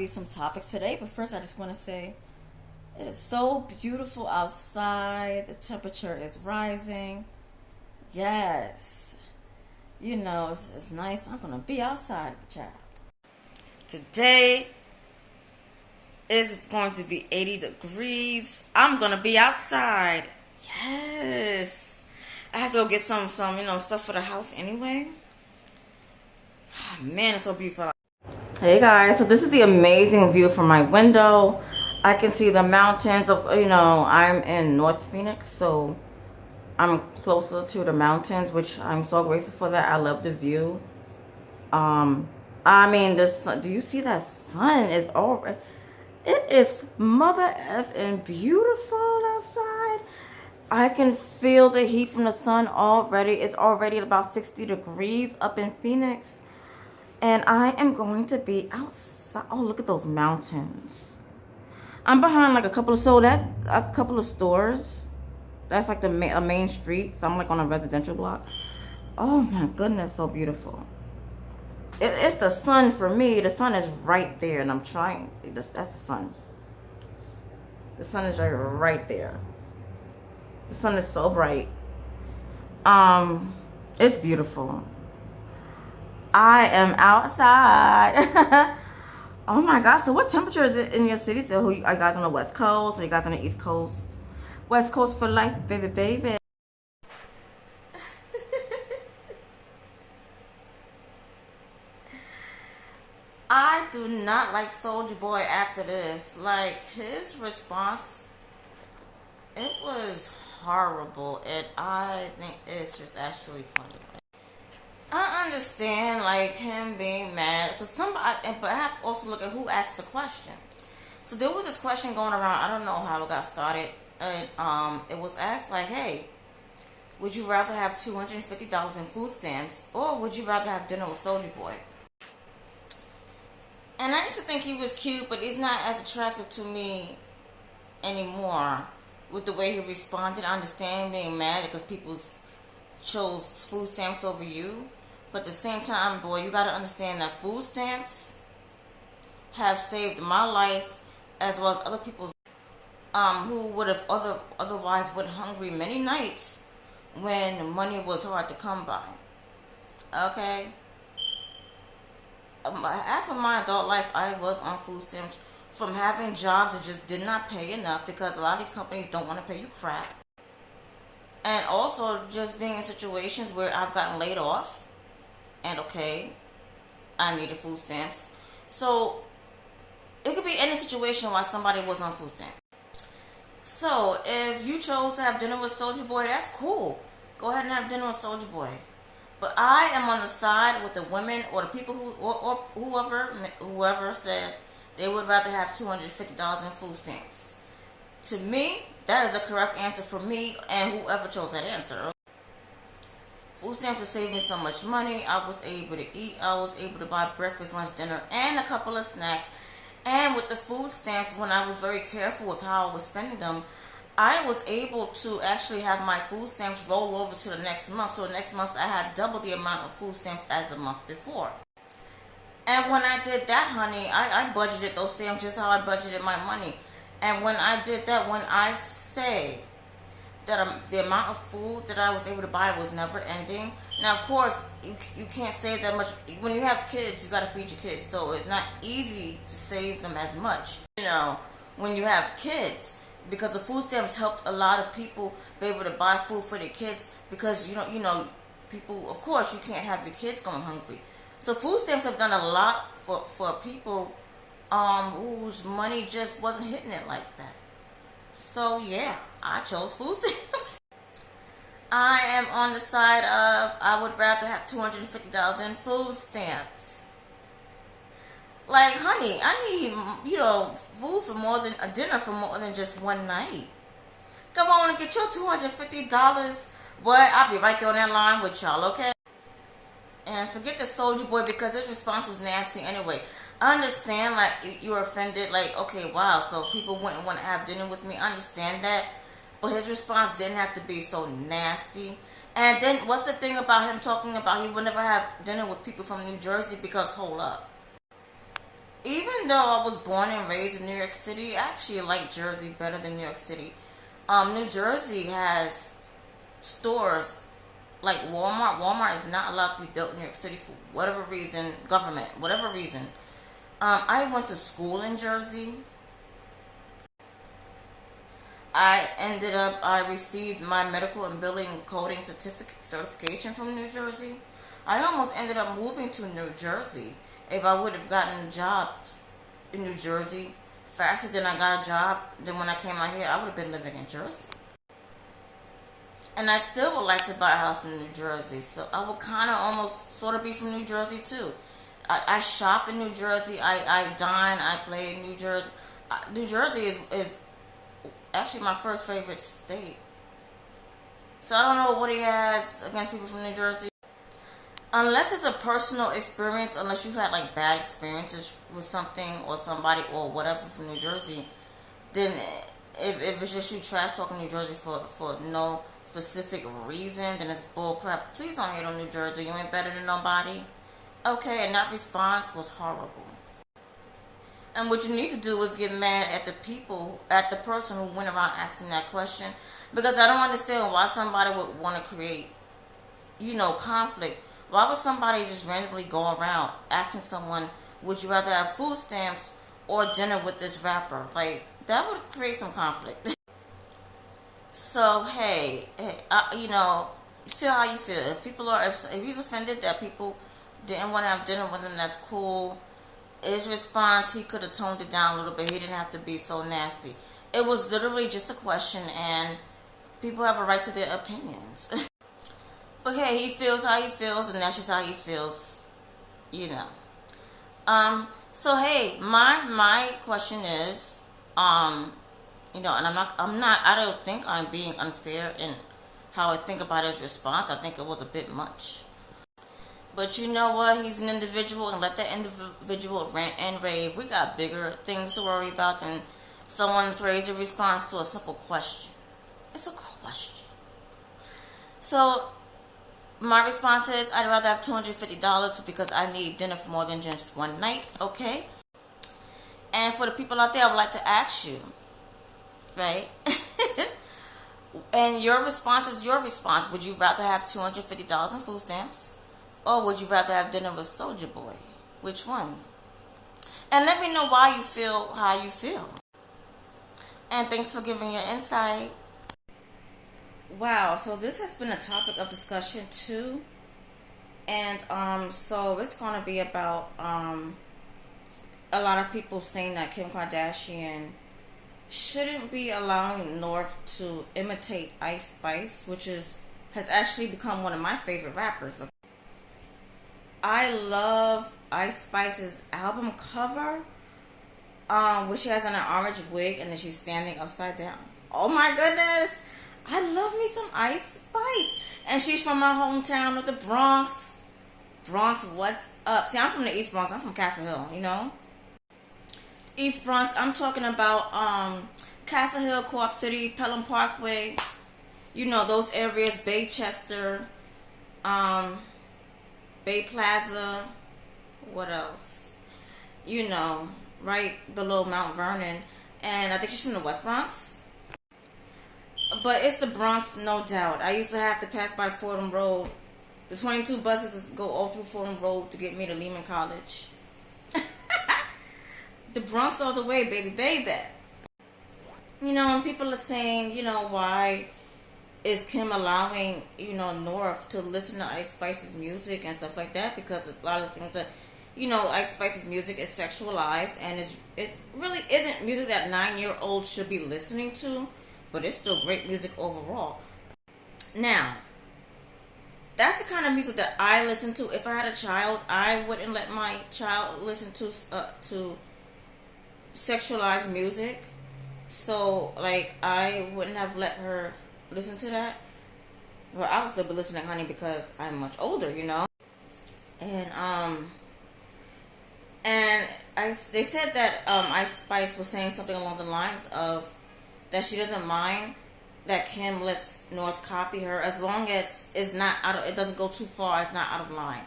some topics today, but first I just want to say it is so beautiful outside. The temperature is rising. Yes. It's nice. I'm going to be outside, child. Today is going to be 80 degrees. I'm going to be outside. Yes. I have to go get some stuff for the house anyway. Oh, man, it's so beautiful. Hey guys, so this is the amazing view from my window. I can see the mountains of, I'm in North Phoenix, so I'm closer to the mountains, which I'm so grateful for that. I love the view. The sun, do you see that sun is already, it is mother effing beautiful outside. I can feel the heat from the sun already. It's already about 60 degrees up in Phoenix. And I am going to be outside. Oh, look at those mountains. I'm behind like a couple of stores. That's like a main street. So I'm like on a residential block. Oh my goodness, so beautiful. It's the sun for me. The sun is right there, and I'm trying. That's the sun. The sun is right there. The sun is so bright. It's beautiful. I am outside. Oh my God. So what temperature is it in your city? So are you guys on the West Coast? Or are you guys on the East Coast? West Coast for life, baby, baby. I do not like Soulja Boy after this. Like, his response, it was horrible. And I think it's just actually funny. I understand, like, him being mad, because but I have to also look at who asked the question. So there was this question going around. I don't know how it got started, and it was asked like, "Hey, would you rather have $250 in food stamps, or would you rather have dinner with Soulja Boy?" And I used to think he was cute, but he's not as attractive to me anymore with the way he responded. I understand being mad because people chose food stamps over you. But at the same time, boy, you gotta understand that food stamps have saved my life as well as other people's who would have otherwise went hungry many nights when money was hard to come by. Okay? Half of my adult life, I was on food stamps from having jobs that just did not pay enough because a lot of these companies don't want to pay you crap. And also just being in situations where I've gotten laid off. And okay, I needed food stamps. So it could be any situation why somebody was on food stamps. So if you chose to have dinner with Soulja Boy, that's cool. Go ahead and have dinner with Soulja Boy. But I am on the side with the women or the people or whoever said they would rather have $250 in food stamps. To me, that is a correct answer for me and whoever chose that answer. Food stamps have saved me so much money. I was able to eat. I was able to buy breakfast, lunch, dinner, and a couple of snacks. And with the food stamps, when I was very careful with how I was spending them, I was able to actually have my food stamps roll over to the next month. So the next month, I had double the amount of food stamps as the month before. And when I did that, honey, I budgeted those stamps just how I budgeted my money. And when I did that, when I say that the amount of food that I was able to buy was never ending. Now, of course, you can't save that much. When you have kids, you got to feed your kids. So it's not easy to save them as much, when you have kids. Because the food stamps helped a lot of people be able to buy food for their kids. Because, people, of course, you can't have your kids going hungry. So food stamps have done a lot for people whose money just wasn't hitting it like that. So yeah, I chose food stamps. I am on the side of I would rather have $250 in food stamps. Like, honey, I need, food for more than a dinner for more than just one night. Come on and get your $250. Boy, I'll be right there on that line with y'all, okay? And forget the Soulja Boy because his response was nasty anyway. I understand, like, you were offended, like, okay, wow, so people wouldn't want to have dinner with me. I understand that. But his response didn't have to be so nasty. And then, what's the thing about him talking about he would never have dinner with people from New Jersey? Because, hold up. Even though I was born and raised in New York City, I actually like Jersey better than New York City. New Jersey has stores like Walmart. Walmart is not allowed to be built in New York City for whatever reason, government, whatever reason. I went to school in Jersey. I received my medical and billing coding certification from New Jersey. I almost ended up moving to New Jersey. If I would have gotten a job in New Jersey faster than I got a job, then when I came out here, I would have been living in Jersey. And I still would like to buy a house in New Jersey. So I would kind of almost sort of be from New Jersey too. I shop in New Jersey. I dine. I play in New Jersey. New Jersey is actually my first favorite state. So I don't know what he has against people from New Jersey. Unless it's a personal experience, unless you've had like bad experiences with something or somebody or whatever from New Jersey, then if it's just you trash talking New Jersey for no specific reason, then it's bull crap. Please don't hate on New Jersey. You ain't better than nobody. Okay, and that response was horrible. And what you need to do is get mad at the person who went around asking that question. Because I don't understand why somebody would want to create, conflict. Why would somebody just randomly go around asking someone, would you rather have food stamps or dinner with this rapper? Like, that would create some conflict. So, hey, feel how you feel. If he's offended that people didn't want to have dinner with him, that's cool. His response, he could have toned it down a little bit. He didn't have to be so nasty. It was literally just a question, and people have a right to their opinions. But hey, he feels how he feels, and that's just how he feels, So hey, my question is, and I don't think I'm being unfair in how I think about his response. I think it was a bit much. But you know what? He's an individual, and let that individual rant and rave. We got bigger things to worry about than someone's crazy response to a simple question. It's a question. So, my response is, I'd rather have $250 because I need dinner for more than just one night, okay? And for the people out there, I would like to ask you, right? And your response is your response. Would you rather have $250 in food stamps? Or would you rather have dinner with Soulja Boy? Which one? And let me know why you feel how you feel. And thanks for giving your insight. Wow, so this has been a topic of discussion too. And so it's gonna be about a lot of people saying that Kim Kardashian shouldn't be allowing North to imitate Ice Spice, which has actually become one of my favorite rappers. I love Ice Spice's album cover, where she has on an orange wig and then she's standing upside down. Oh my goodness! I love me some Ice Spice. And she's from my hometown of the Bronx. Bronx, what's up? See, I'm from the East Bronx. I'm from Castle Hill, East Bronx, I'm talking about Castle Hill, Co-op City, Pelham Parkway. Those areas, Baychester, Bay Plaza, what else? Right below Mount Vernon. And I think she's from the West Bronx. But it's the Bronx, no doubt. I used to have to pass by Fordham Road. The 22 buses go all through Fordham Road to get me to Lehman College. The Bronx all the way, baby, baby. And people are saying, why is Kim allowing, North to listen to Ice Spice's music and stuff like that? Because a lot of things that, Ice Spice's music is sexualized, and it really isn't music that 9-year-olds should be listening to, but it's still great music overall. Now, that's the kind of music that I listen to. If I had a child, I wouldn't let my child listen to sexualized music. So, I wouldn't have let her listen to that. But I would still be listening, honey, because I'm much older, And they said that Ice Spice was saying something along the lines of that she doesn't mind that Kim lets North copy her as long as it doesn't go too far, it's not out of line.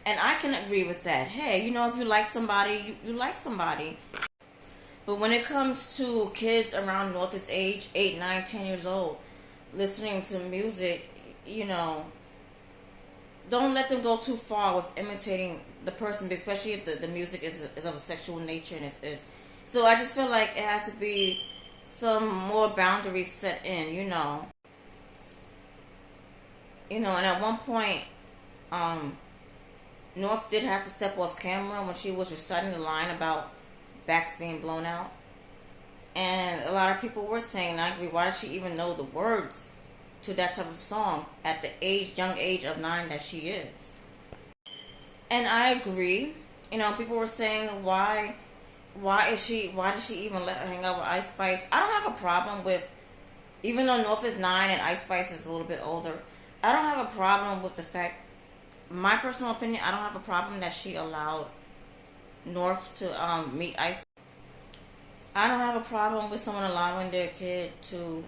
And I can agree with that. Hey, if you like somebody, you like somebody. But when it comes to kids around North's age, 8, 9, 10 years old, listening to music, don't let them go too far with imitating the person, especially if the music is of a sexual nature and is. So I just feel like it has to be some more boundaries set in, and at one point, North did have to step off camera when she was reciting the line about backs being blown out. And a lot of people were saying, and I agree, why does she even know the words to that type of song at the young age of 9 that she is? And I agree. People were saying, why did she even let her hang out with Ice Spice? I don't have a problem with, even though North is 9 and Ice Spice is a little bit older, I don't have a problem with the fact, my personal opinion, I don't have a problem that she allowed North to meet Ice. I don't have a problem with someone allowing their kid to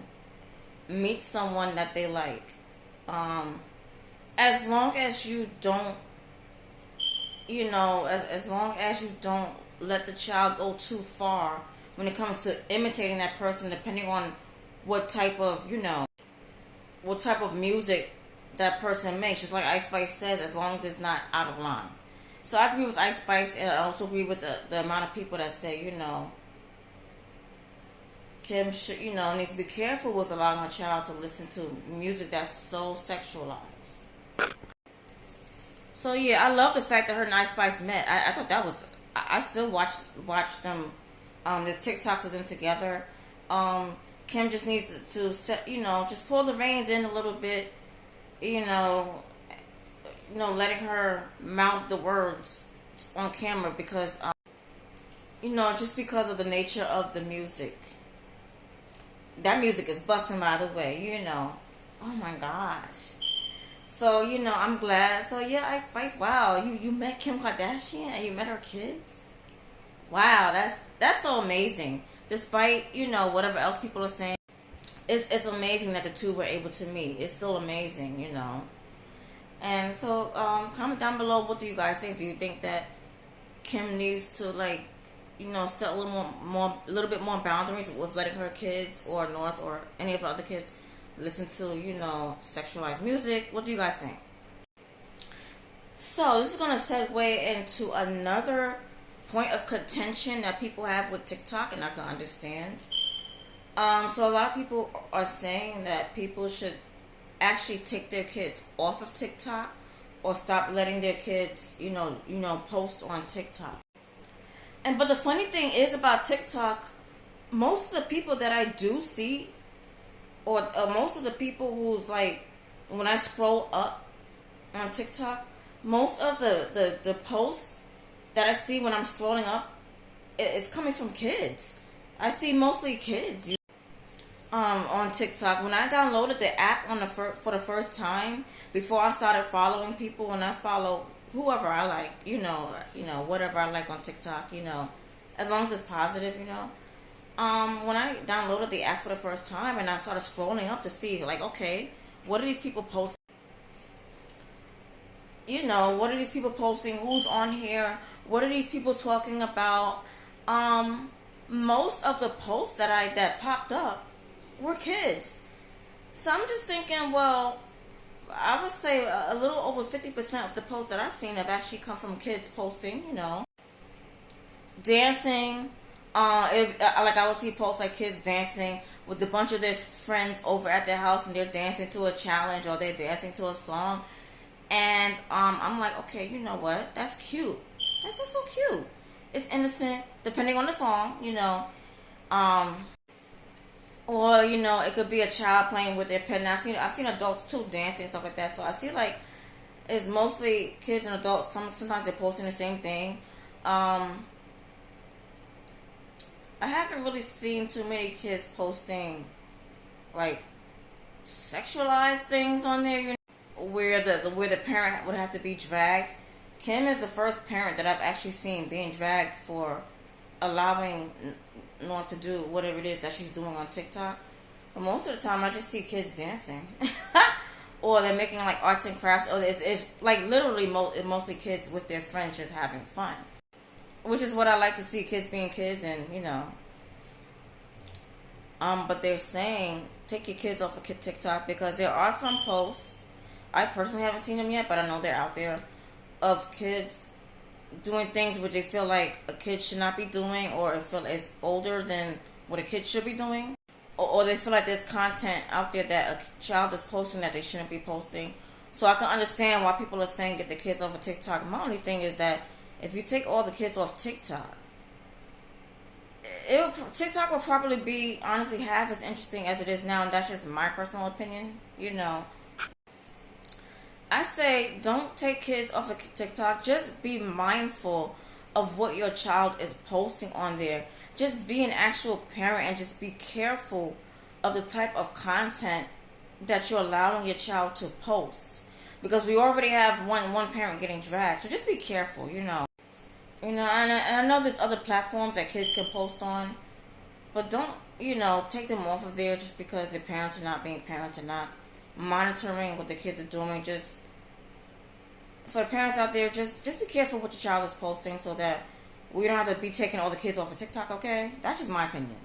meet someone that they like. As long as you don't, as long as you don't let the child go too far when it comes to imitating that person, depending on what type of, what type of music that person makes. Just like Ice Spice says, as long as it's not out of line. So I agree with Ice Spice, and I also agree with the amount of people that say, Kim should, needs to be careful with allowing a child to listen to music that's so sexualized. So yeah, I love the fact that her and Ice Spice met. I thought that was, I still watch them. There's TikToks of them together. Kim just needs to set, just pull the reins in a little bit. Letting her mouth the words on camera because, just because of the nature of the music. That music is busting, by the way, Oh my gosh. So, I'm glad. So, yeah, Ice Spice, wow, you met Kim Kardashian and you met her kids? Wow, that's so amazing. Despite, whatever else people are saying, it's amazing that the two were able to meet. It's still amazing, And so, comment down below, what do you guys think? Do you think that Kim needs to, set a little bit more boundaries with letting her kids or North or any of the other kids listen to, sexualized music? What do you guys think? So this is going to segue into another point of contention that people have with TikTok, and I can understand. So a lot of people are saying that people should actually take their kids off of TikTok or stop letting their kids, post on TikTok. But the funny thing is about TikTok, most of the people that I do see, or most of the people who's when I scroll up on TikTok, most of the posts that I see when I'm scrolling up, it's coming from kids. I see mostly kids. On TikTok, when I downloaded the app for the first time, before I started following people, and I follow whoever I like, whatever I like on TikTok, as long as it's positive, when I downloaded the app for the first time and I started scrolling up to see, okay, what are these people posting? What are these people posting? Who's on here? What are these people talking about? Most of the posts that popped up were kids. So I'm just thinking, well, I would say a little over 50% of the posts that I've seen have actually come from kids posting, dancing. I would see posts like kids dancing with a bunch of their friends over at their house, and they're dancing to a challenge or they're dancing to a song. And I'm like, okay, you know what? That's cute. That's just so cute. It's innocent, depending on the song, or it could be a child playing with their pet. And I've seen adults too dancing and stuff like that. So I see it's mostly kids and adults. Sometimes they're posting the same thing. I haven't really seen too many kids posting sexualized things on there, where the parent would have to be dragged. Kim is the first parent that I've actually seen being dragged for allowing North to do whatever it is that she's doing on TikTok. But most of the time, I just see kids dancing. or they're making like arts and crafts, or it's like literally mostly kids with their friends just having fun, which is what I like to see, kids being kids. And but they're saying take your kids off of TikTok because there are some posts. I personally haven't seen them yet, but I know they're out there of kids doing things which they feel like a kid should not be doing, or feel is older than what a kid should be doing, or they feel like there's content out there that a child is posting that they shouldn't be posting. So I can understand why people are saying get the kids off of TikTok. My only thing is that if you take all the kids off TikTok, TikTok will probably be honestly half as interesting as it is now, and that's just my personal opinion. I say don't take kids off of TikTok. Just be mindful of what your child is posting on there. Just be an actual parent and just be careful of the type of content that you're allowing your child to post. Because we already have one parent getting dragged. So just be careful. And I know there's other platforms that kids can post on. But don't, take them off of there just because their parents are not being parents and not monitoring what the kids are doing. Just for the parents out there, just be careful what your child is posting so that we don't have to be taking all the kids off of TikTok, okay? That's just my opinion.